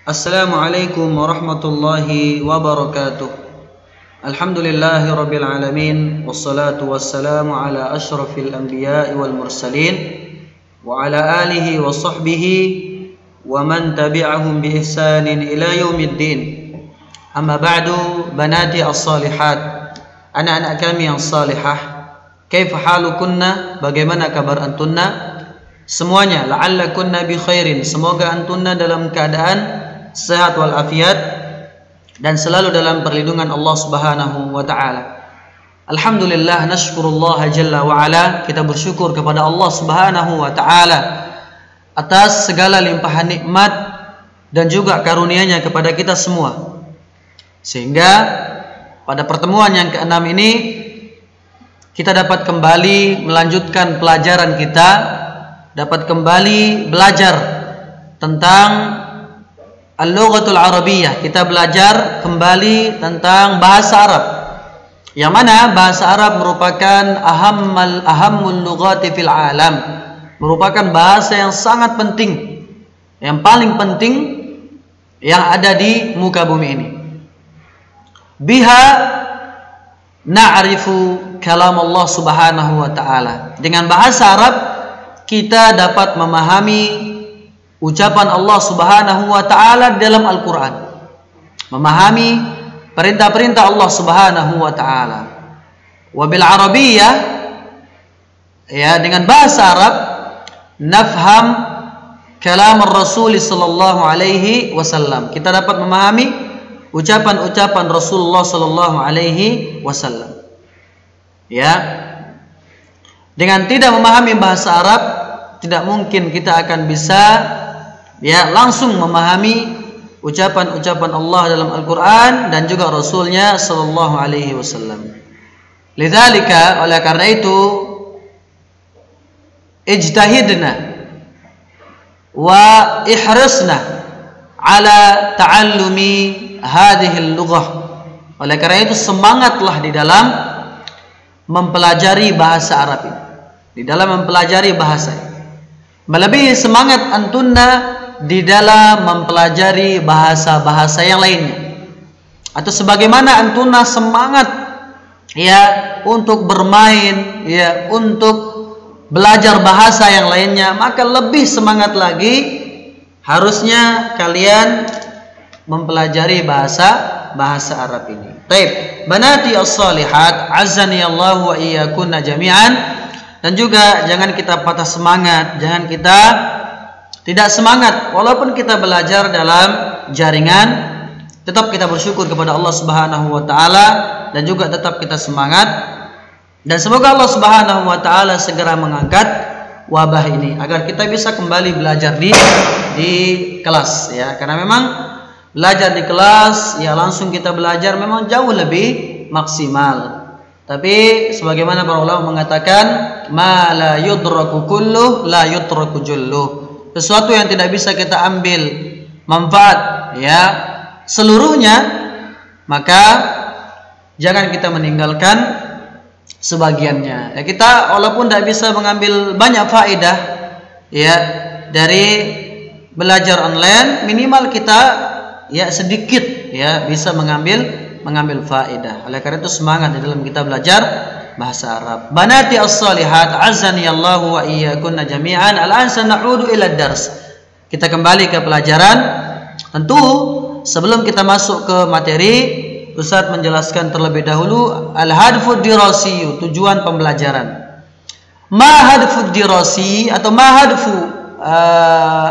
Assalamualaikum warahmatullahi wabarakatuh. Alhamdulillahi rabbil alamin. Wassalatu wassalamu ala ashrafil anbiya'i wal mursalin wa ala alihi wa sahbihi wa man tabi'ahum bi ihsanin ila yaumiddin. Amma ba'du, banati as-salihat, anak-anak kami yang salihah, kaifa halukunna, bagaimana kabar antunna semuanya? La'allakunna bi khairin, semoga antunna dalam keadaan sehat walafiat dan selalu dalam perlindungan Allah Subhanahu wa taala. Alhamdulillah, nashkurullah jalla wa ala, kita bersyukur kepada Allah Subhanahu wa taala atas segala limpahan nikmat dan juga karunia-Nya kepada kita semua. Sehingga pada pertemuan yang ke-6 ini kita dapat kembali melanjutkan pelajaran kita, dapat kembali belajar tentang Al-Lughatul Arabiyyah. Kita belajar kembali tentang bahasa Arab, yang mana bahasa Arab merupakan ahammul lughati fil alam, merupakan bahasa yang sangat penting, yang paling penting yang ada di muka bumi ini. Biha na'rifu kalam Allah Subhanahu wa taala. Dengan bahasa Arab kita dapat memahami ucapan Allah Subhanahu wa taala dalam Al-Qur'an, memahami perintah-perintah Allah Subhanahu wa taala. Wa bil arabiyyah, ya, dengan bahasa Arab nafham kalam Rasul sallallahu alaihi wasallam. Kita dapat memahami ucapan-ucapan Rasulullah sallallahu alaihi wasallam. Ya. Dengan tidak memahami bahasa Arab, tidak mungkin kita akan bisa langsung memahami ucapan-ucapan Allah dalam Al-Quran dan juga Rasulnya sallallahu alaihi wasallam. Lidzalika, oleh karena itu, ijtahidna wa ihrisna ala ta'allumi hadhihi al-lughah. Oleh karena itu, semangatlah di dalam mempelajari bahasa Arab ini, di dalam mempelajari bahasa ini. Melebihi semangat antunna di dalam mempelajari bahasa-bahasa yang lainnya, atau sebagaimana antunna semangat untuk bermain, untuk belajar bahasa yang lainnya, maka lebih semangat lagi harusnya kalian mempelajari bahasa Arab ini. Taib, banati as-salihat, azzani Allah wa iyyakunna jami'an. Dan juga jangan kita patah semangat, jangan kita tidak semangat walaupun kita belajar dalam jaringan, tetap kita bersyukur kepada Allah Subhanahu wa taala dan juga tetap kita semangat, dan semoga Allah Subhanahu wa taala segera mengangkat wabah ini agar kita bisa kembali belajar di kelas, ya. Karena memang belajar di kelas, langsung kita belajar memang jauh lebih maksimal. Tapi sebagaimana para ulama mengatakan, ma la yudraku kulluh la yutraku julluh. Sesuatu yang tidak bisa kita ambil manfaat seluruhnya, maka jangan kita meninggalkan sebagiannya. Kita walaupun tidak bisa mengambil banyak faedah dari belajar online, minimal kita sedikit bisa mengambil faedah. Oleh karena itu semangat di dalam kita belajar bahasa Arab. Banati as-salihat, azzani Allah wa iyyakunna jami'an. Al-an sana'udu ila dars. Kita kembali ke pelajaran. Tentu sebelum kita masuk ke materi, Ustaz menjelaskan terlebih dahulu al-hadfu dirasi, tujuan pembelajaran. Ma hadfu dirasi atau ma hadfu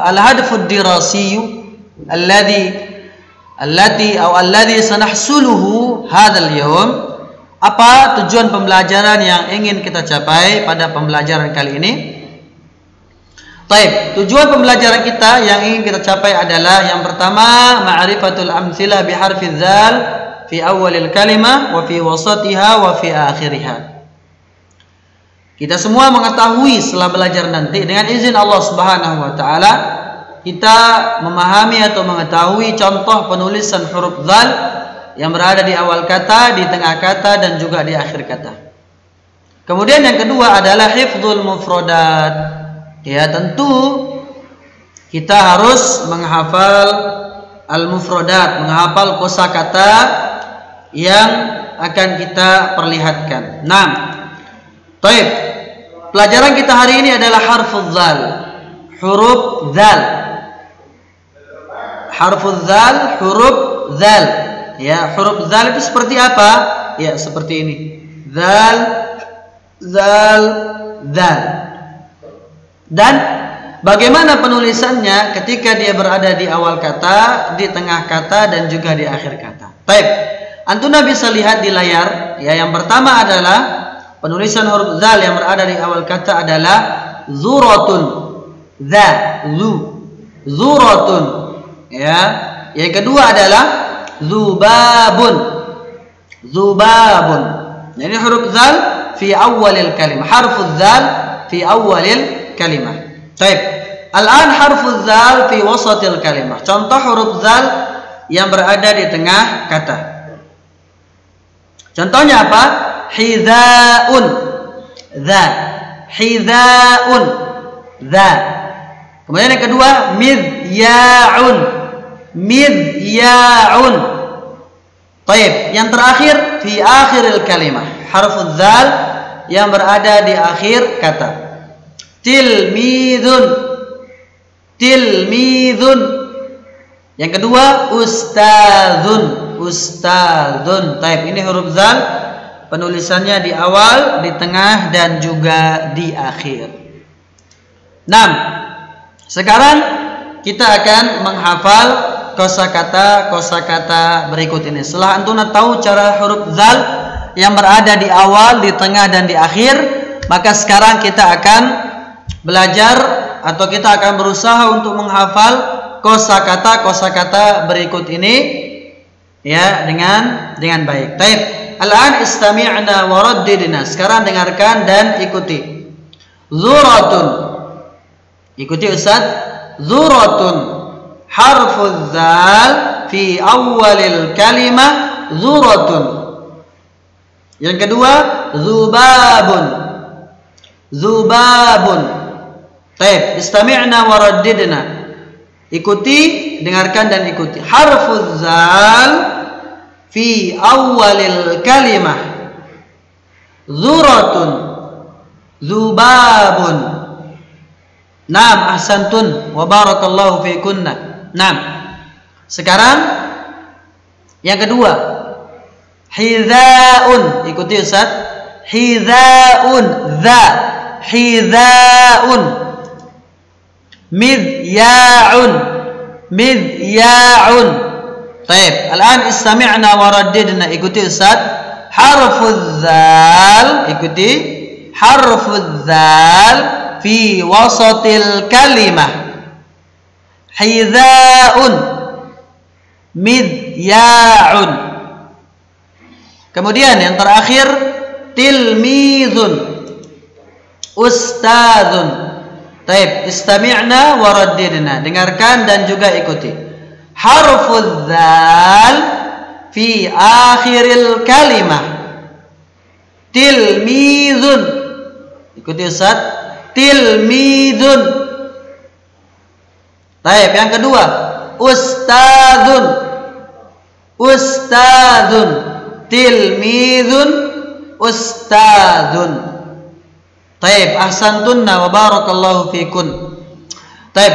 al-hadfu dirasi alladhi sanahsuluhu hadzal yawm. Apa tujuan pembelajaran yang ingin kita capai pada pembelajaran kali ini? Baik, tujuan pembelajaran kita yang ingin kita capai adalah yang pertama, ma'rifatul amtsilah bi harfi dzal fi awalil kalimah wa fi wasatiha wa fi akhiriha. Kita semua mengetahui setelah belajar nanti dengan izin Allah Subhanahu wa taala, kita memahami atau mengetahui contoh penulisan huruf dzal yang berada di awal kata, di tengah kata, dan juga di akhir kata. Kemudian yang kedua adalah hifdzul mufradat. Tentu kita harus menghafal al-mufradat, menghafal kosakata yang akan kita perlihatkan. Taib. Pelajaran kita hari ini adalah harfuz zal, huruf zal. Harfuz zal, huruf zal. Ya, huruf zal itu seperti apa? Ya, seperti ini. Zal, zal, zal. Dan bagaimana penulisannya ketika dia berada di awal kata, di tengah kata, dan juga di akhir kata. Taib. Antuna bisa lihat di layar. Ya, yang pertama adalah penulisan huruf zal yang berada di awal kata adalah zuratun. Za, zu, zuratun. Ya. Yang kedua adalah zubabun. Zubabun. Jadi huruf zal fi awalil kalimah. Harfuz zal fi awalil kalimah. Baik. Al-an harfuz zal fi wasatil kalimah. Contoh huruf zal yang berada di tengah kata. Contohnya apa? Hizaun. Za. Hizaun. Za. Kemudian yang kedua midyaun. Midyaun. Baik. Yang terakhir fi akhiril kalimah. Harfuz zal yang berada di akhir kata. Tilmidun. Tilmidun. Yang kedua ustadzun. Ustadzun. Taib. Ini huruf zal, penulisannya di awal, di tengah, dan juga di akhir. Sekarang kita akan menghafal kosakata berikut ini. Setelah antuna tahu cara huruf zal yang berada di awal, di tengah, dan di akhir, maka sekarang kita akan belajar atau kita akan berusaha untuk menghafal kosakata berikut ini, ya, dengan baik. Taib. Al-an istami'na wa raddidna. Sekarang dengarkan dan ikuti. Zuratun. Ikuti Ustaz. Zuratun. Harfuz zal fi awalil kalimah zuratun. Yang kedua zubabun. Zubabun. Taib. Istami'na wa raddidna. Ikuti, dengarkan dan ikuti. Harfuz zal fi awalil kalimah zuratun. Zubabun. Ahsantun wa barakallahu fikunna. Sekarang yang kedua. Hizaun. Ikuti Ustaz. Hizaun. Za. Hizaun. Midyaun. Midyaun. Taib. Al-an istami'na wa raddidna. Ikuti Ustaz. Harfuz zal. Ikuti. Harfuz zal fi wasatil kalimah. Hizaun. Midyaun. Kemudian yang terakhir tilmizun. Ustadzun. Taib. Istami'na wa raddidna. Dengarkan dan juga ikuti. Harfuz zal fi akhiril kalimah. Tilmizun. Ikuti Ustaz. Tilmizun. Taib. Yang kedua ustadzun. Ustadzun. Tilmizun. Ustadzun. Taib. Ahsantunna wa barakallahu fikun. Taib.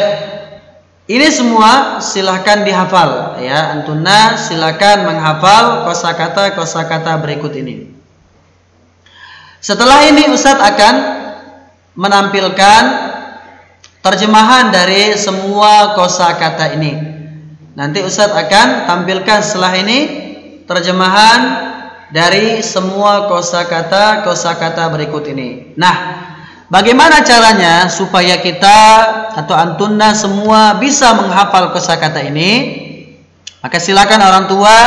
Ini semua silahkan dihafal, ya. Antuna silahkan menghafal kosakata berikut ini. Setelah ini Ustadz akan menampilkan terjemahan dari semua kosakata ini. Nanti Ustadz akan tampilkan setelah ini terjemahan dari semua kosakata berikut ini. Bagaimana caranya supaya kita atau antuna semua bisa menghafal kosakata ini? Maka silakan orang tua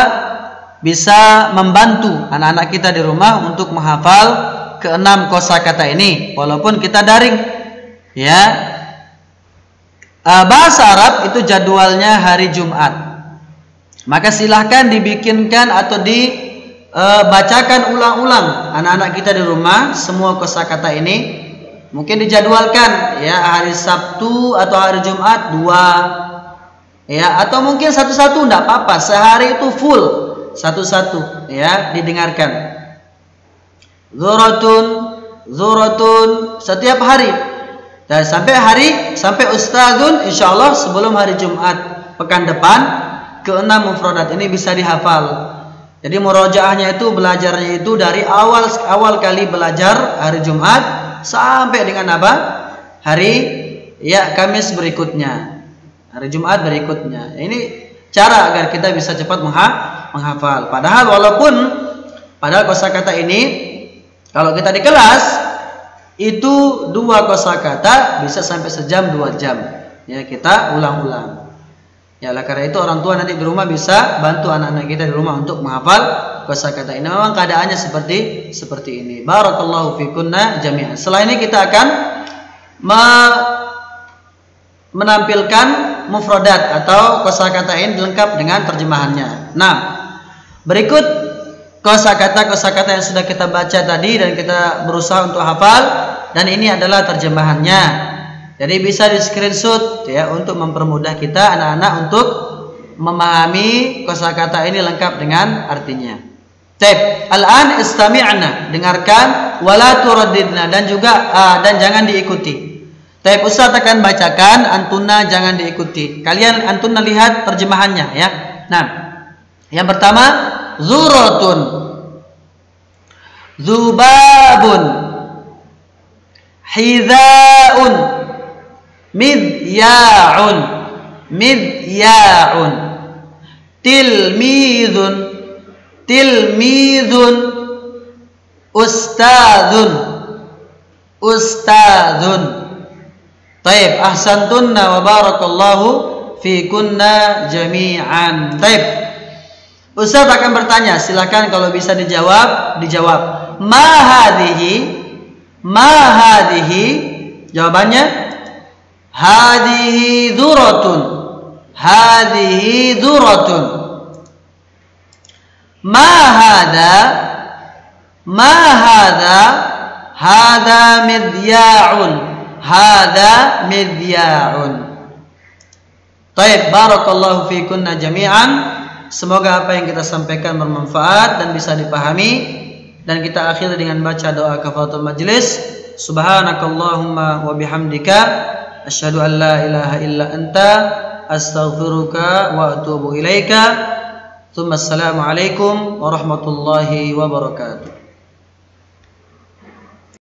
bisa membantu anak-anak kita di rumah untuk menghafal ke-6 kosakata ini, walaupun kita daring. Ya, bahasa Arab itu jadwalnya hari Jumat. Maka silahkan dibikinkan atau dibacakan ulang-ulang anak-anak kita di rumah semua kosakata ini. Mungkin dijadwalkan, ya, hari Sabtu atau hari Jumat 2 Ya, atau mungkin satu-satu enggak apa-apa. Sehari itu full satu-satu ya didengarkan. Zuratun setiap hari. Dan sampai ustadzun insyaallah sebelum hari Jumat pekan depan ke-6 mufradat ini bisa dihafal. Jadi murojaahnya itu belajarnya itu dari awal kali belajar hari Jumat sampai dengan apa? Hari Kamis berikutnya. Hari Jumat berikutnya. Ini cara agar kita bisa cepat menghafal. Padahal kosakata ini kalau kita di kelas itu 2 kosakata bisa sampai sejam 2 jam. Ya, kita ulang-ulang. Ya, karena itu orang tua nanti di rumah bisa bantu anak-anak kita di rumah untuk menghafal kosakata ini. Memang keadaannya seperti ini. Barakallahu fikunna jami'an. Setelah ini kita akan menampilkan mufradat atau kosakata ini lengkap dengan terjemahannya. Nah, berikut kosakata yang sudah kita baca tadi dan kita berusaha untuk hafal, dan ini adalah terjemahannya. Jadi bisa di screenshot ya untuk mempermudah kita anak-anak untuk memahami kosakata ini lengkap dengan artinya. Taib. Al-an istami'na, dengarkan, wala turaddidna, dan jangan diikuti. Taib, Ustaz akan bacakan, antuna jangan diikuti. Kalian antuna lihat terjemahannya ya. Nah, yang pertama zuratun, zubabun, hizaun, midya'un, tilmizun, ustadzun. Taib, ahsantunna wa barakallahu fikunna jami'an. Taib, Ustaz akan bertanya, silakan kalau bisa dijawab. Ma hadhihi, jawabannya hadhihi dhuratun. Ma hadha midya'un. Taib, barakallahu fikunna jami'an. Semoga apa yang kita sampaikan bermanfaat dan bisa dipahami. Dan kita akhiri dengan baca doa kafaratul majlis. Subhanakallahumma wa bihamdika asyhadu an la ilaha illa anta astaghfiruka wa atubu ilaika. Assalamualaikum warahmatullahi wabarakatuh.